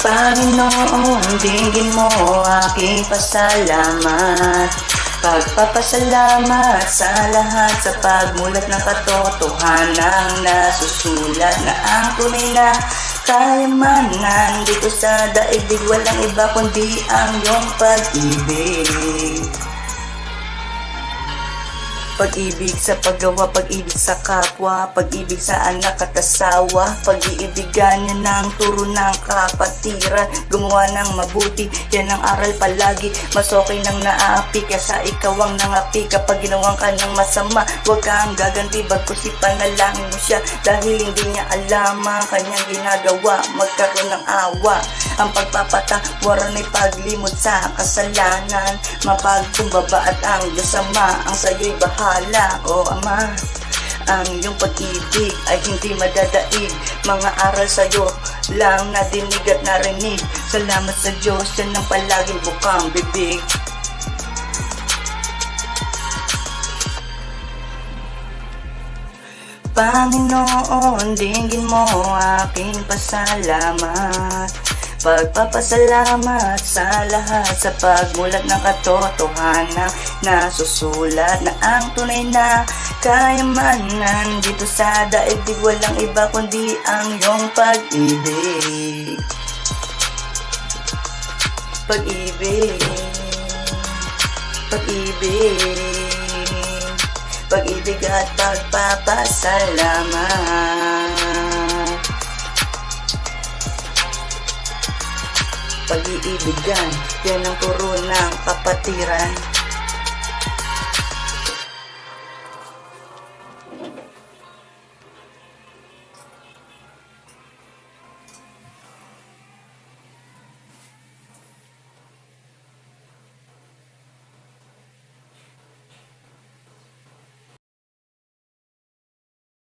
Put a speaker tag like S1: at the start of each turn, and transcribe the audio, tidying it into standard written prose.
S1: Panginoon, dinggin mo aking pasalamat. Pagpapasalamat sa lahat sa pagmulat ng katotohanan nasusulat na ang tunay na kayamanan dito sa daigdig. Walang iba kundi ang iyong pag-ibig. Pag-ibig sa paggawa, pag-ibig sa kapwa, pag-ibig sa anak at asawa, pag-iibigan niya ng turo ng kapatiran, gumawa ng mabuti, yan ang aral palagi. Mas okay nang naapi kaysa ikaw ang nangapi. Kapag ginawang ka ng masama, huwag kang gaganti, bagkus ipanalangin mo siya, dahil hindi niya alam ang kanyang ginagawa. Magkaroon ng awa, ang pagpapatawaran ay paglimot sa kasalanan, mapagkumbaba at ang Diyos Ama ang sa'yo'y bahala. O Ama, ang iyong pag-ibig ay hindi madadaig. Mga aral sa'yo lang nadinig at narinig. Salamat sa Diyos, yan ang palaging bukang bibig. Panginoon, dinggin mo aking pasalamat. Pagpapasalamat sa lahat sa pagmulat ng katotohanan nasusulat na ang tunay na kayamanan dito sa daigdig. Walang iba kundi ang iyong pag-ibig. Pag-ibig, pag-ibig, pag-ibig at pagpapasalamat. Pag-iibigan, yan ang turo ng kapatiran.